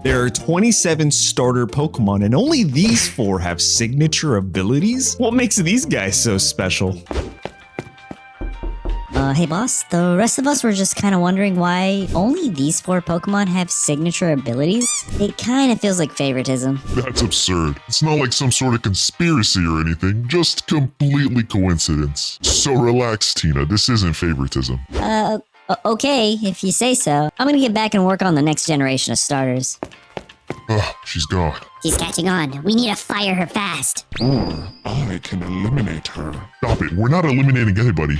There are 27 starter Pokemon and only these 4 have signature abilities? What makes these guys so special? Hey boss, the rest of us were just kind of wondering why only these 4 Pokemon have signature abilities. It kind of feels like favoritism. That's absurd. It's not like some sort of conspiracy or anything, just completely coincidence. So relax, Tina, this isn't favoritism. Okay, if you say so. I'm gonna get back and work on the next generation of starters. Ugh, she's gone. She's catching on. We need to fire her fast. Or I can eliminate her. Stop it, we're not eliminating anybody.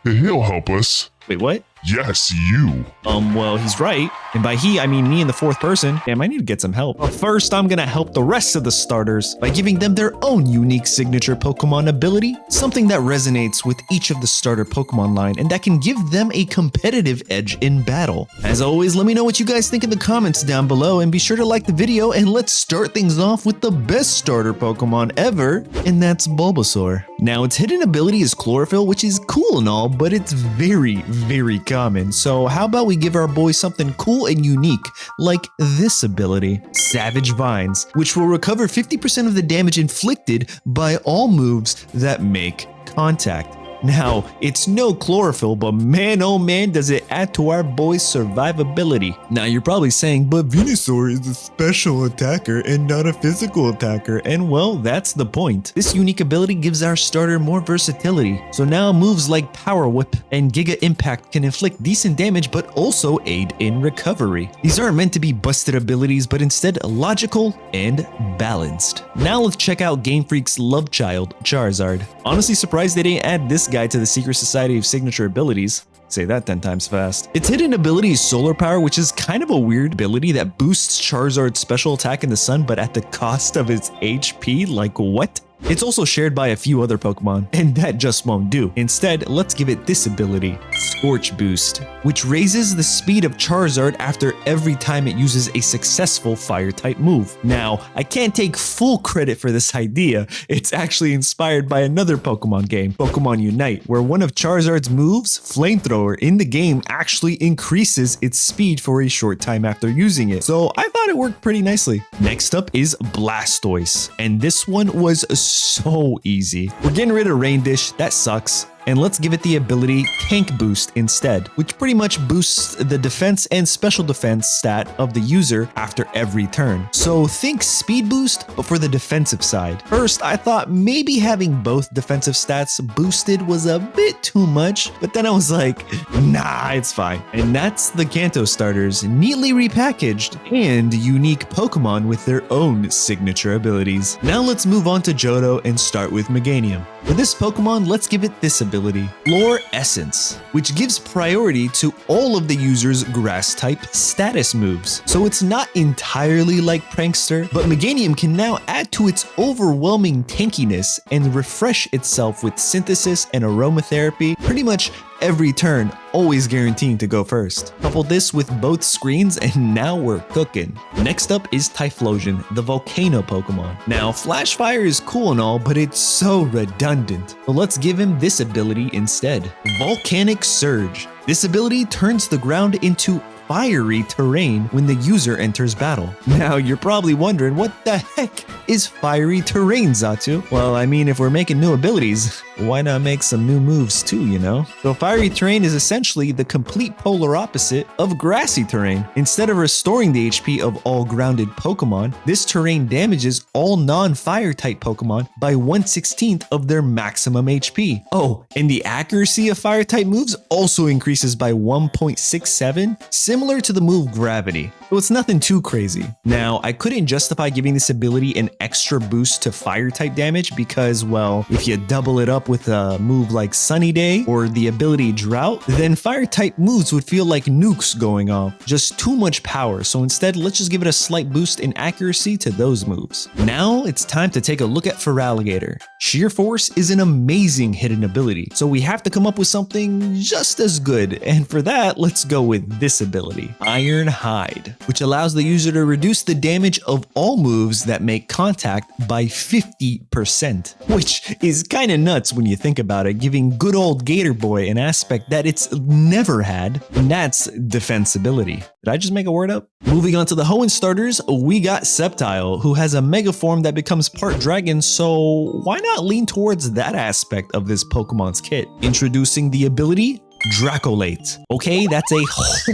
He'll help us. Wait, what? Yes, you. Well, he's right. And by he, I mean me in the 4th person. Damn, I need to get some help. But first, I'm gonna help the rest of the starters by giving them their own unique signature Pokemon ability, something that resonates with each of the starter Pokemon line and that can give them a competitive edge in battle. As always, let me know what you guys think in the comments down below and be sure to like the video and let's start things off with the best starter Pokemon ever, and that's Bulbasaur. Now, its hidden ability is Chlorophyll, which is cool and all, but it's very, very common. So how about we give our boy something cool and unique, like this ability, Savage Vines, which will recover 50% of the damage inflicted by all moves that make contact. Now, it's no chlorophyll, but man oh man does it add to our boy's survivability. Now you're probably saying, but Venusaur is a special attacker and not a physical attacker, and well, that's the point. This unique ability gives our starter more versatility, so now moves like Power Whip and Giga Impact can inflict decent damage but also aid in recovery. These aren't meant to be busted abilities, but instead logical and balanced. Now let's check out Game Freak's love child, Charizard. Honestly surprised they didn't add this guy to the Secret Society of Signature Abilities. Say that 10 times fast. Its hidden ability is Solar Power, which is kind of a weird ability that boosts Charizard's special attack in the sun, but at the cost of its HP. Like what? It's also shared by a few other Pokemon, and that just won't do. Instead, let's give it this ability, Scorch Boost, which raises the speed of Charizard after every time it uses a successful Fire-type move. Now, I can't take full credit for this idea. It's actually inspired by another Pokemon game, Pokemon Unite, where one of Charizard's moves, Flamethrower, in the game actually increases its speed for a short time after using it. So I thought it worked pretty nicely. Next up is Blastoise, and this one was so easy. We're getting rid of Rain Dish, that sucks. And let's give it the ability Tank Boost instead, which pretty much boosts the defense and special defense stat of the user after every turn. So think Speed Boost, but for the defensive side. First, I thought maybe having both defensive stats boosted was a bit too much, but then I was like, nah, it's fine. And that's the Kanto starters, neatly repackaged and unique Pokemon with their own signature abilities. Now let's move on to Johto and start with Meganium. For this Pokemon, let's give it this ability, Lore Essence, which gives priority to all of the user's grass-type status moves. So it's not entirely like Prankster, but Meganium can now add to its overwhelming tankiness and refresh itself with Synthesis and Aromatherapy pretty much every turn, always guaranteeing to go first. Couple this with both screens and now we're cooking. Next up is Typhlosion, the Volcano Pokemon. Now, Flash Fire is cool and all, but it's so redundant. So let's give him this ability instead, Volcanic Surge. This ability turns the ground into fiery terrain when the user enters battle. Now, you're probably wondering, what the heck is fiery terrain, Zatu? Well, I mean, if we're making new abilities, why not make some new moves too, you know? So fiery terrain is essentially the complete polar opposite of grassy terrain. Instead of restoring the HP of all grounded Pokemon, this terrain damages all non-fire type Pokemon by 1/16 of their maximum HP. Oh, and the accuracy of fire type moves also increases by 1.67, similar to the move Gravity. So it's nothing too crazy. Now, I couldn't justify giving this ability an extra boost to fire type damage because, well, if you double it up with a move like Sunny Day or the ability Drought, then fire type moves would feel like nukes going off. Just too much power. So instead, let's just give it a slight boost in accuracy to those moves. Now it's time to take a look at Feraligatr. Sheer Force is an amazing hidden ability, so we have to come up with something just as good. And for that, let's go with this ability, Iron Hide, which allows the user to reduce the damage of all moves that make contact by 50%, which is kinda nuts works when you think about it, giving good old Gator Boy an aspect that it's never had, and that's defensibility. Did I just make a word up? Moving on to the Hoenn starters, we got Sceptile, who has a mega form that becomes part dragon, so why not lean towards that aspect of this Pokemon's kit? Introducing the ability Dracolate. Okay, that's a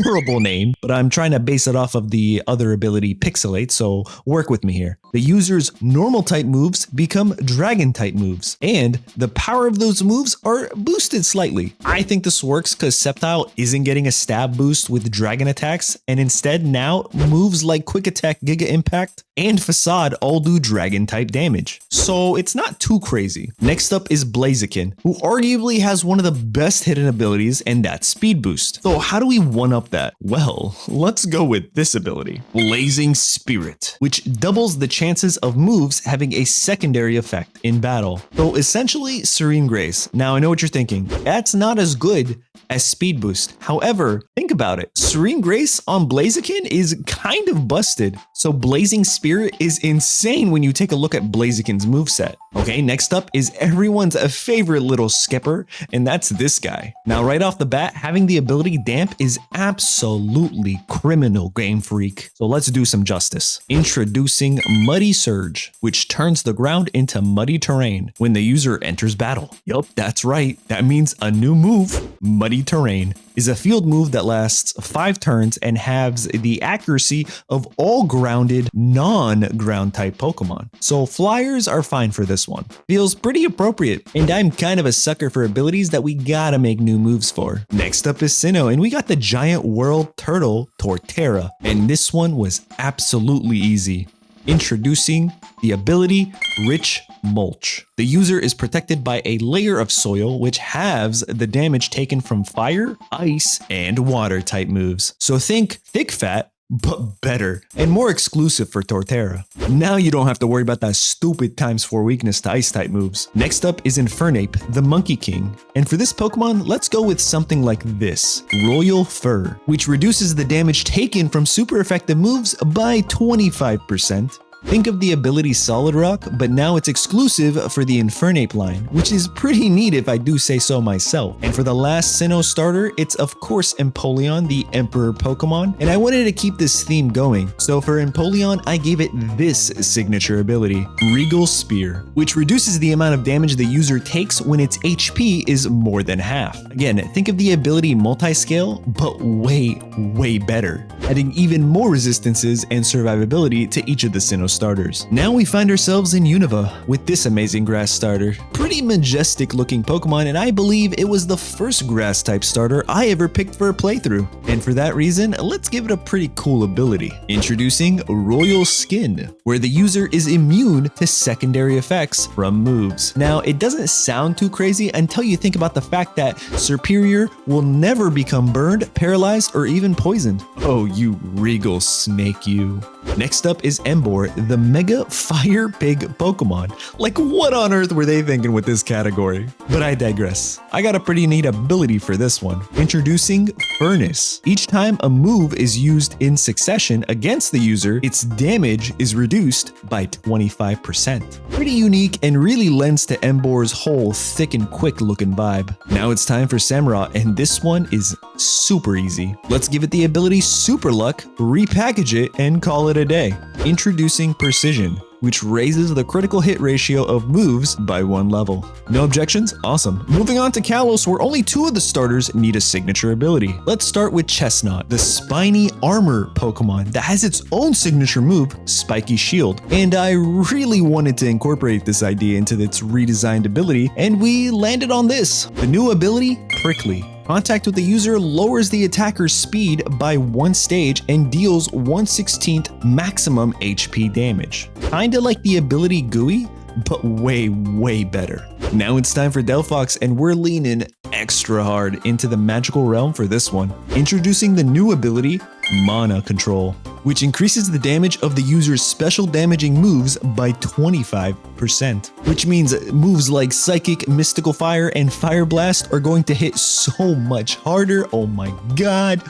horrible name, but I'm trying to base it off of the other ability Pixelate, so work with me here. The user's normal type moves become dragon type moves, and the power of those moves are boosted slightly. I think this works because Sceptile isn't getting a stab boost with dragon attacks, and instead now moves like Quick Attack, Giga Impact, and Facade all do dragon type damage. So it's not too crazy. Next up is Blaziken, who arguably has one of the best hidden abilities, and that's Speed Boost. So how do we one-up that? Well, let's go with this ability, Blazing Spirit, which doubles the chances of moves having a secondary effect in battle. So essentially Serene Grace. Now I know what you're thinking, that's not as good as Speed Boost. However, think about it. Serene Grace on Blaziken is kind of busted. So Blazing Spirit is insane when you take a look at Blaziken's moveset. Okay, next up is everyone's favorite little skipper, and that's this guy. Now, right off the bat, having the ability Damp is absolutely criminal, Game Freak. So let's do some justice. Introducing Muddy Surge, which turns the ground into muddy terrain when the user enters battle. Yup, that's right. That means a new move, Muddy Terrain, is a field move that lasts 5 turns and halves the accuracy of all grounded, non-ground type Pokemon. So flyers are fine for this one. Feels pretty appropriate, and I'm kind of a sucker for abilities that we gotta make new moves for. Next up is Sinnoh, and we got the giant world turtle Torterra, and this one was absolutely easy. Introducing the ability Rich Mulch. The user is protected by a layer of soil which halves the damage taken from fire, ice, and water type moves. So think thick fat, but better and more exclusive for Torterra. Now you don't have to worry about that stupid ×4 weakness to ice type moves. Next up is Infernape, the Monkey King. And for this Pokemon, let's go with something like this, Royal Fur, which reduces the damage taken from super effective moves by 25%. Think of the ability Solid Rock, but now it's exclusive for the Infernape line, which is pretty neat if I do say so myself. And for the last Sinnoh starter, it's of course Empoleon, the Emperor Pokemon, and I wanted to keep this theme going. So for Empoleon, I gave it this signature ability, Regal Spear, which reduces the amount of damage the user takes when its HP is more than half. Again, think of the ability Multiscale, but way better, adding even more resistances and survivability to each of the Sinnoh starters. Now we find ourselves in Unova with this amazing grass starter. Pretty majestic looking Pokemon, and I believe it was the first grass type starter I ever picked for a playthrough. And for that reason, let's give it a pretty cool ability. Introducing Royal Skin, where the user is immune to secondary effects from moves. Now, it doesn't sound too crazy until you think about the fact that Superior will never become burned, paralyzed, or even poisoned. Oh, you regal snake, you. Next up is Emboar, the Mega Fire Pig Pokemon. Like, what on earth were they thinking with this category? But I digress. I got a pretty neat ability for this one. Introducing Furnace. Each time a move is used in succession against the user, its damage is reduced by 25%. Pretty unique and really lends to Emboar's whole thick and quick looking vibe. Now it's time for Samurott, and this one is super easy. Let's give it the ability Super Luck, repackage it, and call it a day. Introducing Precision, which raises the critical hit ratio of moves by 1 level. No objections? Awesome. Moving on to Kalos, where only 2 of the starters need a signature ability. Let's start with Chestnut, the spiny armor Pokemon that has its own signature move, Spiky Shield. And I really wanted to incorporate this idea into its redesigned ability, and we landed on this. The new ability, Prickly. Contact with the user lowers the attacker's speed by 1 stage and deals 1/16 maximum HP damage. Kinda like the ability Gooey, but way better. Now it's time for Delphox, and we're leaning extra hard into the magical realm for this one. Introducing the new ability, Mana Control, which increases the damage of the user's special damaging moves by 25%, which means moves like Psychic, Mystical Fire, and Fire Blast are going to hit so much harder. Oh my god.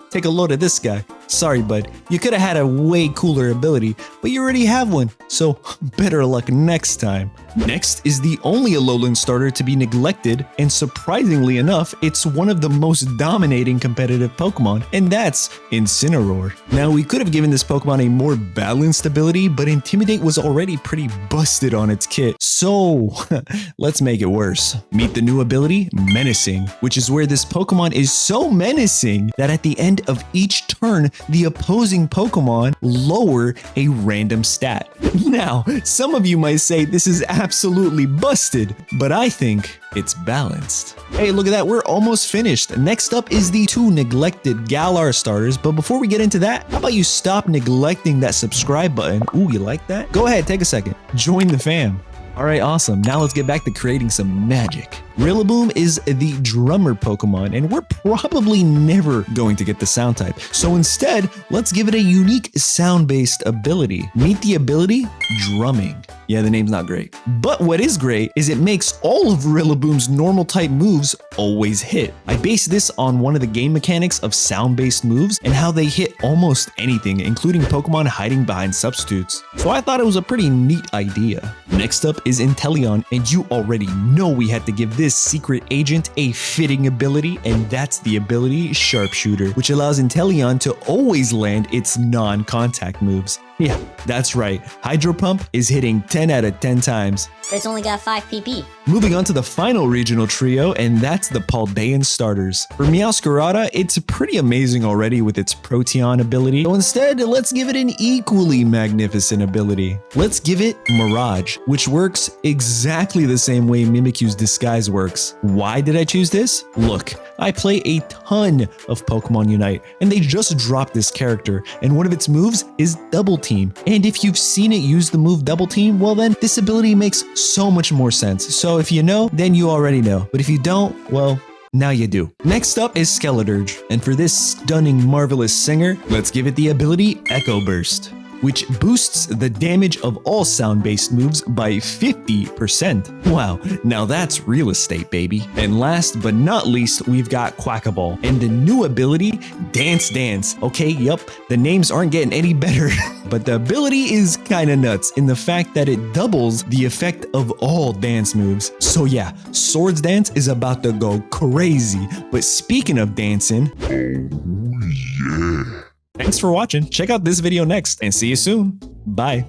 Take a load of this guy. Sorry, bud. You could have had a way cooler ability, but you already have one, so better luck next time. Next is the only Alolan starter to be neglected, and surprisingly enough, it's one of the most dominating competitive Pokemon, and that's Incineroar. Now, we could have given this Pokemon a more balanced ability, but Intimidate was already pretty busted on its kit, so let's make it worse. Meet the new ability, Menacing, which is where this Pokemon is so menacing that at the end of each turn, the opposing Pokemon lower a random stat. Now, some of you might say this is absolutely busted, but I think it's balanced. Hey, look at that, we're almost finished. Next up is the 2 neglected Galar starters, but before we get into that, how about you stop neglecting that subscribe button? Ooh, you like that? Go ahead, take a second. Join the fam. All right, awesome. Now let's get back to creating some magic. Rillaboom is the drummer Pokemon, and we're probably never going to get the sound type. So instead, let's give it a unique sound-based ability. Meet the ability, Drumming. Yeah, the name's not great. But what is great is it makes all of Rillaboom's normal type moves always hit. I base this on one of the game mechanics of sound-based moves and how they hit almost anything, including Pokemon hiding behind substitutes. So I thought it was a pretty neat idea. Next up is Inteleon, and you already know we had to give this secret agent a fitting ability, and that's the ability Sharpshooter, which allows Inteleon to always land its non-contact moves. Yeah, that's right. Hydro Pump is hitting 10 out of 10 times. But it's only got 5 PP. Moving on to the final regional trio, and that's the Paldean starters. For Meowscarada, it's pretty amazing already with its Proteon ability, so instead, let's give it an equally magnificent ability. Let's give it Mirage, which works exactly the same way Mimikyu's Disguise works. Why did I choose this? Look, I play a ton of Pokemon Unite, and they just dropped this character, and one of its moves is Double Team. And if you've seen it use the move Double Team, well then, this ability makes so much more sense. So if you know, then you already know. But if you don't, well, now you do. Next up is Skeledirge, and for this stunning, marvelous singer, let's give it the ability Echo Burst, which boosts the damage of all sound-based moves by 50%. Wow, now that's real estate, baby. And last but not least, we've got Quackaball, and the new ability, Dance Dance. Okay, yup, the names aren't getting any better, but the ability is kinda nuts in the fact that it doubles the effect of all dance moves. So yeah, Swords Dance is about to go crazy, but speaking of dancing, Oh yeah. thanks for watching. Check out this video next and see you soon. Bye.